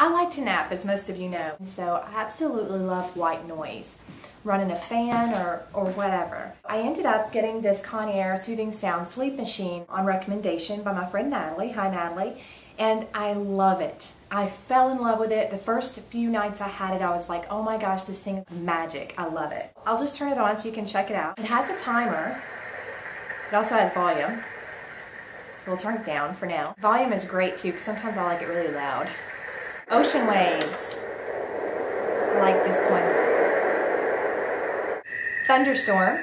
I like to nap, as most of you know, so I absolutely love white noise, running a fan or whatever. I ended up getting this Conair Soothing Sound sleep machine on recommendation by my friend Natalie. Hi Natalie. And I love it. I fell in love with it. The first few nights I had it, I was like, oh my gosh, this thing is magic. I love it. I'll just turn it on so you can check it out. It has a timer. It also has volume. We'll turn it down for now. Volume is great too, because sometimes I like it really loud. Ocean waves. I like this one. Thunderstorm.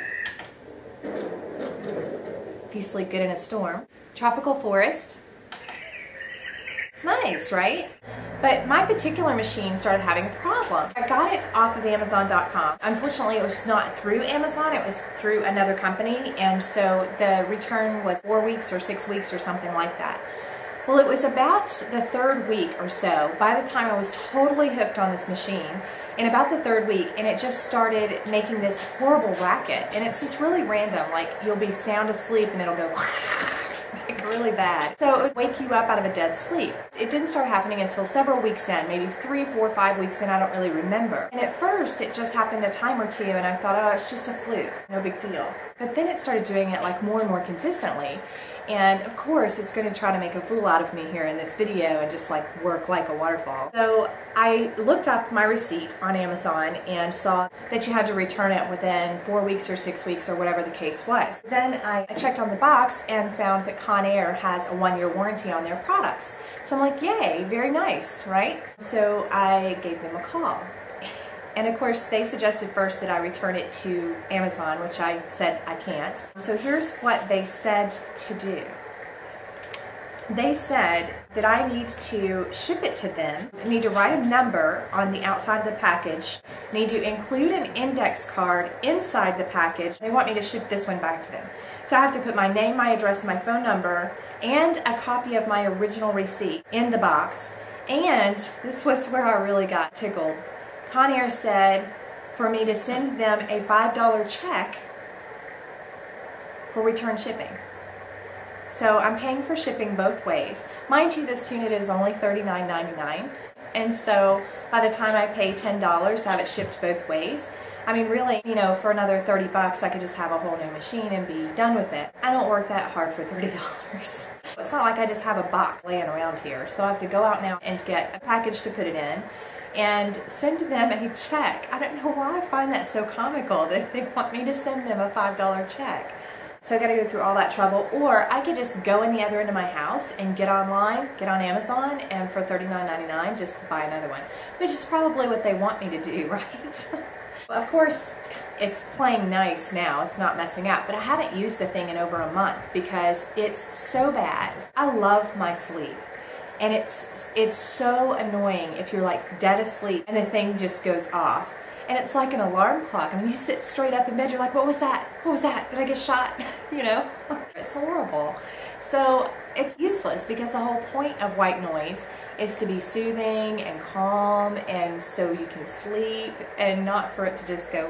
If you sleep good in a storm. Tropical forest. It's nice, right? But my particular machine started having a problem. I got it off of Amazon.com. Unfortunately, it was not through Amazon, it was through another company, and so the return was 4 weeks or 6 weeks or something like that. Well, it was about the third week or so, by the time I was totally hooked on this machine, in about the third week, and it just started making this horrible racket, and it's just really random, like you'll be sound asleep and it'll go like really bad. So it would wake you up out of a dead sleep. It didn't start happening until several weeks in, maybe 3, 4, 5 weeks in, I don't really remember. And at first it just happened a time or two and I thought, oh, it's just a fluke, no big deal. But then it started doing it like more and more consistently. And of course it's going to try to make a fool out of me here in this video and just like work like a waterfall. So I looked up my receipt on Amazon and saw that you had to return it within 4 weeks or 6 weeks or whatever the case was. Then I checked on the box and found that Conair has a 1-year warranty on their products. So I'm like, yay, very nice, right? So I gave them a call. And of course, they suggested first that I return it to Amazon, which I said I can't. So here's what they said to do. They said that I need to ship it to them. I need to write a number on the outside of the package. I need to include an index card inside the package. They want me to ship this one back to them. So I have to put my name, my address, and my phone number, and a copy of my original receipt in the box. And this was where I really got tickled. Conair said for me to send them a $5 check for return shipping. So I'm paying for shipping both ways. Mind you, this unit is only $39.99, and so by the time I pay $10 to have it shipped both ways, I mean really, you know, for another 30 bucks I could just have a whole new machine and be done with it. I don't work that hard for $30. It's not like I just have a box laying around here, so I have to go out now and get a package to put it in and send them a check. I don't know why I find that so comical that they want me to send them a $5 check. So I gotta go through all that trouble, or I could just go in the other end of my house and get online, get on Amazon, and for $39.99 just buy another one, which is probably what they want me to do, right? Well, of course, it's playing nice now, it's not messing up, but I haven't used the thing in over a month because it's so bad. I love my sleep. And it's so annoying if you're like dead asleep and the thing just goes off. And it's like an alarm clock. I mean, you sit straight up in bed, you're like, what was that? What was that? Did I get shot? You know? It's horrible. So it's useless because the whole point of white noise is to be soothing and calm and so you can sleep and not for it to just go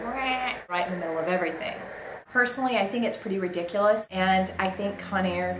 right in the middle of everything. Personally, I think it's pretty ridiculous, and I think Conair,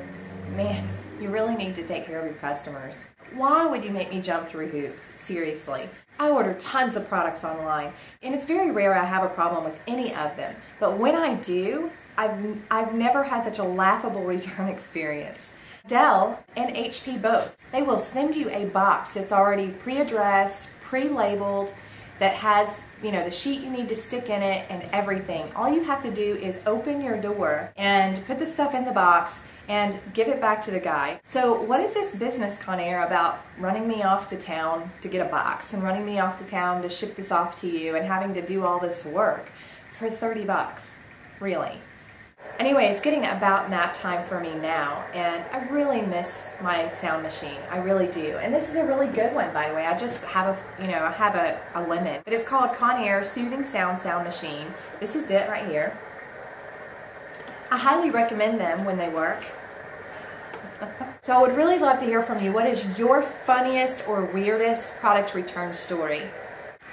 man, you really need to take care of your customers. Why would you make me jump through hoops? Seriously. I order tons of products online, and it's very rare I have a problem with any of them. But when I do, I've never had such a laughable return experience. Dell and HP both. They will send you a box that's already pre-addressed, pre-labeled, that has, you know, the sheet you need to stick in it and everything. All you have to do is open your door and put the stuff in the box and give it back to the guy. So what is this business, Conair, about running me off to town to get a box and running me off to town to ship this off to you and having to do all this work for 30 bucks? Really? Anyway, it's getting about nap time for me now, and I really miss my sound machine. I really do. And this is a really good one, by the way. I just have a, you know, I have a lemon. It is called Conair Soothing Sound Machine. This is it right here. I highly recommend them when they work. So I would really love to hear from you. What is your funniest or weirdest product return story?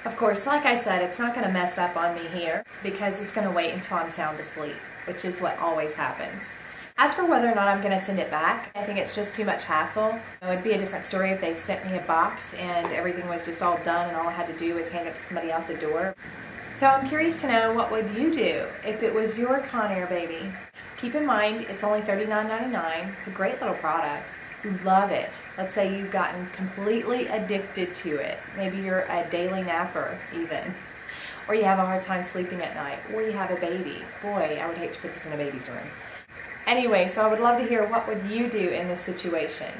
Of course, like I said, it's not going to mess up on me here because it's going to wait until I'm sound asleep, which is what always happens. As for whether or not I'm going to send it back, I think it's just too much hassle. It would be a different story if they sent me a box and everything was just all done and all I had to do was hand it to somebody out the door. So I'm curious to know, what would you do if it was your Conair baby? Keep in mind, it's only $39.99. It's a great little product. You love it. Let's say you've gotten completely addicted to it. Maybe you're a daily napper even. Or you have a hard time sleeping at night. Or you have a baby. Boy, I would hate to put this in a baby's room. Anyway, so I would love to hear, what would you do in this situation?